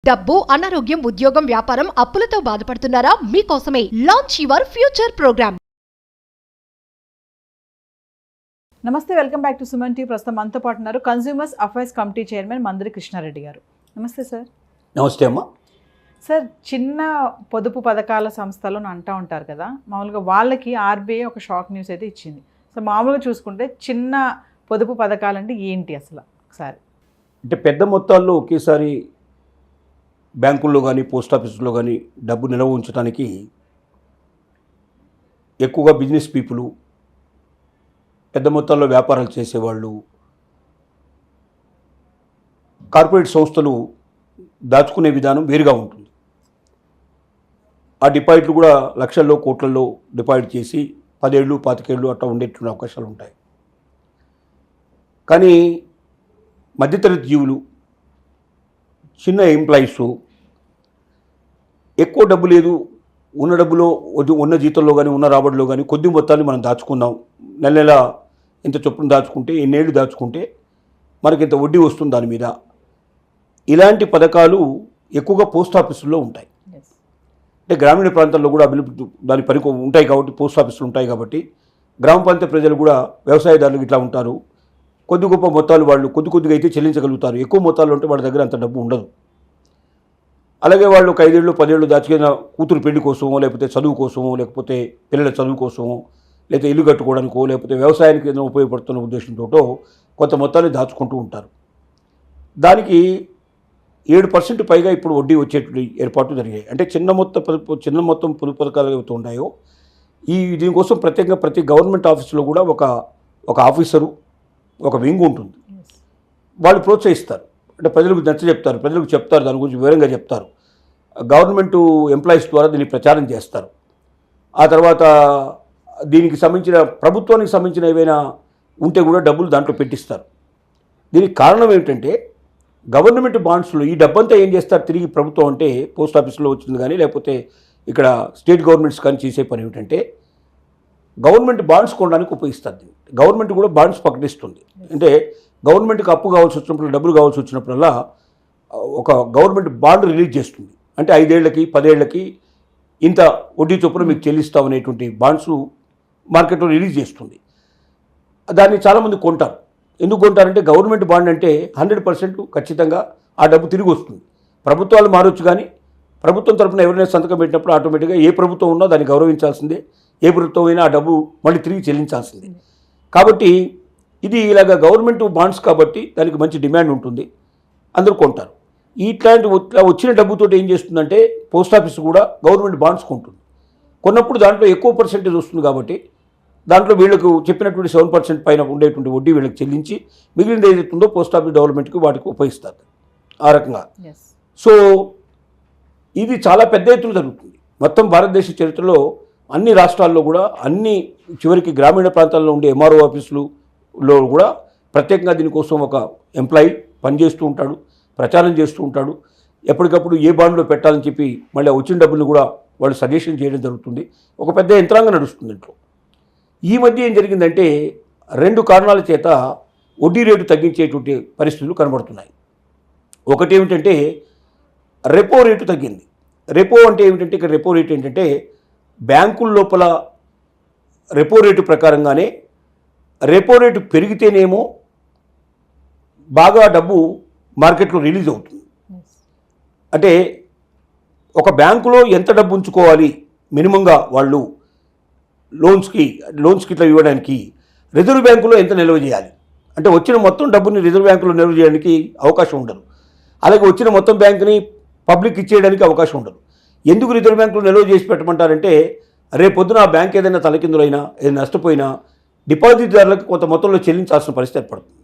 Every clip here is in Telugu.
డబ్బు, అనారోగ్యం, ఉద్యోగం, వ్యాపారం, అప్పులతో బాధపడుతున్నారా? మీకోసమే లాంచ్ యువర్ ఫ్యూచర్ ప్రోగ్రామ్. నమస్తే, welcome back to Suman TV. ప్రస్తుతం మనతో పాటు ఉన్నారు consumers affairs committee chairman Mandari Krishna Reddy గారు. నమస్తే సార్. నమస్తే అమ్మా. సార్, చిన్న పొదుపు పథకాల సంస్థలు అంటూ ఉంటారు కదా, మామూలుగా వాళ్ళకి ఆర్బీఐ ఒక షాక్ న్యూస్ అయితే ఇచ్చింది. సో మామూలుగా చూసుకుంటే చిన్న పొదుపు పథకాలు అంటే ఏంటి అసలు ఒకసారి? అంటే పెద్ద మొత్తాల్లో ఒకేసారి బ్యాంకుల్లో కానీ పోస్ట్ ఆఫీసులో కానీ డబ్బు నిల్వ ఉంచడానికి ఎక్కువగా బిజినెస్ పీపుల్, పెద్ద మొత్తాల్లో వ్యాపారాలు చేసేవాళ్ళు, కార్పొరేట్ సంస్థలు దాచుకునే విధానం వేరుగా ఉంటుంది. ఆ డిపాజిట్లు కూడా లక్షల్లో కోట్లలో డిపాజిట్ చేసి 10 ఏళ్ళు 25 ఏళ్ళు అట్లా ఉండేటువంటి అవకాశాలు ఉంటాయి. కానీ మధ్యతరగతి జీవులు, చిన్న ఎంప్లాయీస్, ఎక్కువ డబ్బు లేదు, ఉన్న డబ్బులో ఉన్న జీతంలో కానీ ఉన్న రాబడిలో కానీ కొద్ది మొత్తాన్ని మనం దాచుకుందాం, నెల నెల ఇంత చొప్పున దాచుకుంటే, ఎన్నేళ్ళు దాచుకుంటే మనకి ఇంత వడ్డీ వస్తుంది దాని మీద, ఇలాంటి పథకాలు ఎక్కువగా పోస్ట్ ఆఫీసుల్లో ఉంటాయి. అంటే గ్రామీణ ప్రాంతాల్లో కూడా అభివృద్ధి దాని పని ఉంటాయి కాబట్టి పోస్ట్ ఆఫీసులు ఉంటాయి కాబట్టి గ్రామ ప్రాంత ప్రజలు కూడా వ్యవసాయదారులు ఇట్లా ఉంటారు. కొద్ది గొప్ప మొత్తాలు వాళ్ళు కొద్దిగా అయితే చెల్లించగలుగుతారు. ఎక్కువ మొత్తాలు ఉంటే వాళ్ళ దగ్గర అంత డబ్బు ఉండదు. అలాగే వాళ్ళు 5 ఏళ్ళు 10 ఏళ్ళు దాచుకున్న కూతురు పెళ్లి కోసమో, లేకపోతే చదువు కోసమో, లేకపోతే పిల్లల చదువు కోసమో, లేకపోతే ఇల్లు కట్టుకోవడానికో, లేకపోతే వ్యవసాయానికి ఏదైనా ఉపయోగపడుతున్న ఉద్దేశంతో కొంత మొత్తాన్ని దాచుకుంటూ ఉంటారు. దానికి 7% పైగా ఇప్పుడు వడ్డీ వచ్చేటువంటి ఏర్పాట్లు జరిగాయి. అంటే చిన్న మొత్తం పొదుపు పథకాలు ఏవైతే ఉన్నాయో దీనికోసం ప్రత్యేకంగా ప్రతి గవర్నమెంట్ ఆఫీసులో కూడా ఒక ఆఫీసరు, ఒక వింగ్ ఉంటుంది. వాళ్ళు ప్రోత్సహిస్తారు. అంటే ప్రజలకు చెప్తారు, దాని గురించి వివరంగా చెప్తారు. గవర్నమెంట్ ఎంప్లాయీస్ ద్వారా దీన్ని ప్రచారం చేస్తారు. ఆ తర్వాత దీనికి సంబంధించిన ప్రభుత్వానికి సంబంధించిన ఏవైనా ఉంటే కూడా డబ్బులు దాంట్లో పెట్టిస్తారు. దీనికి కారణం ఏమిటంటే గవర్నమెంట్ బాండ్స్లో ఈ డబ్బంతా ఏం చేస్తారు తిరిగి ప్రభుత్వం, అంటే పోస్ట్ ఆఫీస్లో వచ్చింది కానీ లేకపోతే ఇక్కడ స్టేట్ గవర్నమెంట్స్ కానీ చేసే పని ఏమిటంటే గవర్నమెంట్ బాండ్స్ కొనడానికి ఉపయోగిస్తుంది. గవర్నమెంట్ కూడా బాండ్స్ ప్రకటిస్తుంది. అంటే గవర్నమెంట్కి అప్పు కావాల్సి వచ్చినప్పుడు, డబ్బులు కావాల్సి వచ్చినప్పుడల్లా ఒక గవర్నమెంట్ బాండ్ రిలీజ్ చేస్తుంది. అంటే 5 ఏళ్లకి 10 ఏళ్లకి ఇంత వడ్డీ చొప్పున మీకు చెల్లిస్తామనేటువంటి బాండ్స్ మార్కెట్లో రిలీజ్ చేస్తుంది. దాన్ని చాలామంది కొంటారు. ఎందుకు కొంటారంటే గవర్నమెంట్ బాండ్ అంటే 100% ఖచ్చితంగా ఆ డబ్బు తిరిగి వస్తుంది. ప్రభుత్వాలు మారొచ్చు కానీ ప్రభుత్వం తరఫున ఎవరైనా సంతకం పెట్టినప్పుడు ఆటోమేటిక్గా ఏ ప్రభుత్వం ఉన్నా దాన్ని గౌరవించాల్సిందే, ఏ ప్రభుత్వం అయినా ఆ డబ్బు మళ్ళీ తిరిగి చెల్లించాల్సిందే. కాబట్టి ఇది ఇలాగ గవర్నమెంట్ బాండ్స్ కాబట్టి దానికి మంచి డిమాండ్ ఉంటుంది, అందరూ కొంటారు. ఇట్లా వచ్చిన డబ్బుతో ఏం చేస్తుందంటే పోస్ట్ ఆఫీస్ కూడా గవర్నమెంట్ బాండ్స్ కొంటుంది. కొన్నప్పుడు దాంట్లో ఎక్కువ పర్సెంటేజ్ వస్తుంది కాబట్టి దాంట్లో వీళ్ళకు చెప్పినటువంటి 7% పైన ఉండేటువంటి వడ్డీ వీళ్ళకి చెల్లించి మిగిలిన ఏదైతుందో పోస్ట్ ఆఫీస్ డెవలప్మెంట్కి వాటికి ఉపయోగిస్తారు. ఆ రకంగా సో ఇది చాలా పెద్ద ఎత్తున జరుగుతుంది. మొత్తం భారతదేశ చరిత్రలో అన్ని రాష్ట్రాల్లో కూడా చివరికి గ్రామీణ ప్రాంతాల్లో ఉండే ఎంఆర్ఓ ఆఫీసులలో కూడా ప్రత్యేకంగా దీనికోసం ఒక ఎంప్లాయీ పనిచేస్తూ ఉంటాడు, ప్రచారం చేస్తూ ఉంటాడు. ఎప్పటికప్పుడు ఏ బాండ్లో పెట్టాలని చెప్పి మళ్ళీ వచ్చిన డబ్బులు కూడా వాళ్ళు సజెషన్ చేయడం జరుగుతుంది. ఒక పెద్ద యంత్రాంగం నడుస్తుంది ఇంట్లో. ఈ మధ్య ఏం జరిగిందంటే 2 కారణాల చేత వడ్డీ రేటు తగ్గించేటువంటి పరిస్థితులు కనబడుతున్నాయి. ఒకటి ఏమిటంటే రెపో రేటు తగ్గింది. రెపో అంటే ఏమిటంటే ఇక్కడ రెపో రేటు ఏంటంటే బ్యాంకుల లోపల రెపో రేటు ప్రకారంగానే రెపో రేటు పెరిగితేనేమో బాగా డబ్బు మార్కెట్లో రిలీజ్ అవుతుంది. అంటే ఒక బ్యాంకులో ఎంత డబ్బు ఉంచుకోవాలి మినిమంగా వాళ్ళు లోన్స్కి ఇట్లా ఇవ్వడానికి, రిజర్వ్ బ్యాంకులో ఎంత నిల్వ చేయాలి, అంటే వచ్చిన మొత్తం డబ్బుని రిజర్వ్ బ్యాంకులో నిల్వ చేయడానికి అవకాశం ఉండదు. అలాగే వచ్చిన మొత్తం బ్యాంకుని పబ్లిక్ ఇచ్చేయడానికి అవకాశం ఉండదు. ఎందుకు రిజర్వ్ బ్యాంకులో నిల్వ చేసి పెట్టమంటారంటే రేపొద్దున ఆ బ్యాంక్ ఏదైనా తలకిందులైనా, ఏదైనా నష్టపోయినా డిపాజిట్దారులకు కొంత మొత్తంలో చెల్లించాల్సిన పరిస్థితి ఏర్పడుతుంది.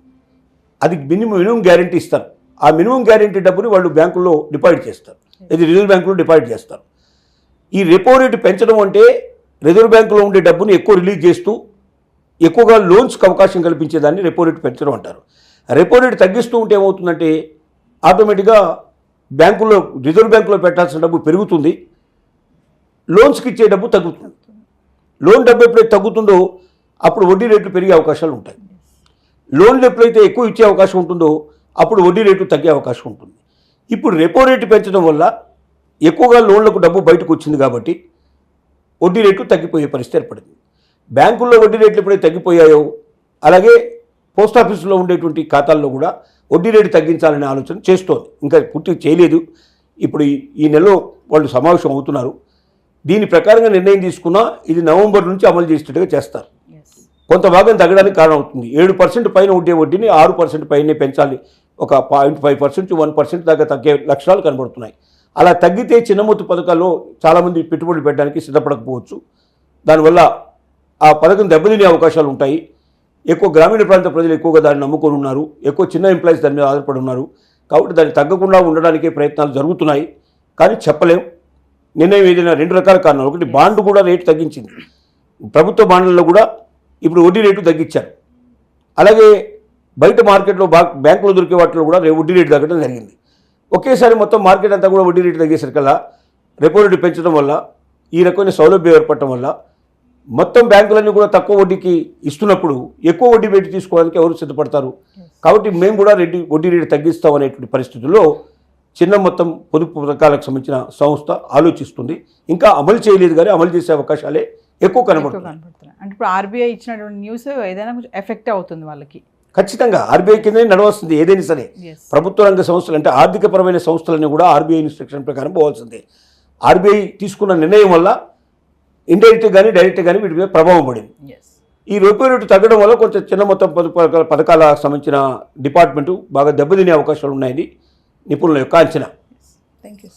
అది మినిమం గ్యారెంటీ ఇస్తారు. ఆ మినిమం గ్యారెంటీ డబ్బుని వాళ్ళు బ్యాంకుల్లో డిపాజిట్ చేస్తారు, ఇది రిజర్వ్ బ్యాంకులో డిపాజిట్ చేస్తారు. ఈ రెపో రేటు పెంచడం అంటే రిజర్వ్ బ్యాంకులో ఉండే డబ్బుని ఎక్కువ రిలీజ్ చేస్తూ ఎక్కువగా లోన్స్కి అవకాశం కల్పించేదాన్ని రెపో రేటు పెంచడం అంటారు. రెపో రేటు తగ్గిస్తూ ఉంటే ఏమవుతుందంటే ఆటోమేటిక్గా బ్యాంకుల్లో, రిజర్వ్ బ్యాంకులో పెట్టాల్సిన డబ్బు పెరుగుతుంది, లోన్స్కి ఇచ్చే డబ్బు తగ్గుతుంది. లోన్ డబ్బు ఎప్పుడైతే తగ్గుతుందో అప్పుడు వడ్డీ రేట్లు పెరిగే అవకాశాలు ఉంటాయి. లోన్లు ఎప్పుడైతే ఎక్కువ ఇచ్చే అవకాశం ఉంటుందో అప్పుడు వడ్డీ రేటు తగ్గే అవకాశం ఉంటుంది. ఇప్పుడు రెపో రేటు పెంచడం వల్ల ఎక్కువగా లోన్లకు డబ్బు బయటకు వచ్చింది కాబట్టి వడ్డీ రేట్లు తగ్గిపోయే పరిస్థితి ఏర్పడింది. బ్యాంకుల్లో వడ్డీ రేట్లు ఎప్పుడైతే తగ్గిపోయాయో అలాగే పోస్ట్ ఆఫీసులో ఉండేటువంటి ఖాతాల్లో కూడా వడ్డీ రేటు తగ్గించాలనే ఆలోచన చేస్తోంది. ఇంకా పూర్తి చేయలేదు. ఇప్పుడు ఈ నెలలో వాళ్ళు సమావేశం అవుతున్నారు. దీని ప్రకారంగా నిర్ణయం తీసుకున్నా ఇది నవంబర్ నుంచి అమలు చేసేటట్టుగా చేస్తారు. కొంత భాగం తగ్గడానికి కారణం అవుతుంది. 7% పైన ఉండే వడ్డీని 6% పైనే పెంచాలి. ఒక 0.5% 1% దాకా తగ్గే లక్షణాలు కనబడుతున్నాయి. అలా తగ్గితే చిన్న మొత్తు పథకాల్లో చాలామంది పెట్టుబడులు పెట్టడానికి సిద్ధపడకపోవచ్చు. దానివల్ల ఆ పథకం దెబ్బతినే అవకాశాలు ఉంటాయి. ఎక్కువ గ్రామీణ ప్రాంత ప్రజలు ఎక్కువగా దాన్ని నమ్ముకొని ఉన్నారు. ఎక్కువ చిన్న ఎంప్లాయీస్ దాని మీద ఆధారపడి ఉన్నారు. కాబట్టి దాన్ని తగ్గకుండా ఉండడానికే ప్రయత్నాలు జరుగుతున్నాయి. కానీ చెప్పలేం. నిర్ణయం ఏదైనా 2 రకాల కారణాలు. ఒకటి, బాండ్ కూడా రేటు తగ్గించింది. ప్రభుత్వ బాండ్లలో కూడా ఇప్పుడు వడ్డీ రేటు తగ్గించారు. అలాగే బయట మార్కెట్లో బ్యాంకులో దొరికే వాటిలో కూడా వడ్డీ రేటు తగ్గడం జరిగింది. ఒకేసారి మొత్తం మార్కెట్ అంతా కూడా వడ్డీ రేటు తగ్గేసరికల్లా రెపో రేటు పెంచడం వల్ల ఈ రకమైన సౌలభ్యం ఏర్పడటం వల్ల మొత్తం బ్యాంకులన్నీ కూడా తక్కువ వడ్డీకి ఇస్తున్నప్పుడు ఎక్కువ వడ్డీ పెట్టి తీసుకోవడానికి ఎవరు సిద్ధపడతారు? కాబట్టి మేము కూడా వడ్డీ రేటు తగ్గిస్తాం అనేటువంటి పరిస్థితుల్లో చిన్న మొత్తం పొదుపు పథకాలకు సంబంధించిన సంస్థ ఆలోచిస్తుంది. ఇంకా అమలు చేయలేదు, కానీ అమలు చేసే అవకాశాలే ఎక్కువ కనబడుతున్నాయి. అంటే ఇప్పుడు ఆర్బీఐ ఇచ్చినటువంటి న్యూస్ ఏదైనా కొంచెం ఎఫెక్ట్ అవుతుంది వాళ్ళకి. ఖచ్చితంగా ఆర్బీఐ కింద నడవస్తుంది ఏదైనా సరే. ప్రభుత్వ రంగ సంస్థలు అంటే ఆర్థికపరమైన సంస్థలన్నీ కూడా ఆర్బీఐ ఇన్స్ట్రక్షన్ ప్రకారం పోవాల్సిందే. ఆర్బీఐ తీసుకున్న నిర్ణయం వల్ల ఇండైరెక్ట్ కానీ డైరెక్ట్ కానీ వీటి మీద ప్రభావం పడింది. ఈ రెపో రేటు తగ్గడం వల్ల కొంచెం చిన్న మొత్తం పథకాలకు సంబంధించిన డిపార్ట్మెంటు బాగా దెబ్బతినే అవకాశాలు ఉన్నాయని నిపుణుల యొక్క అంచనా. Thank you.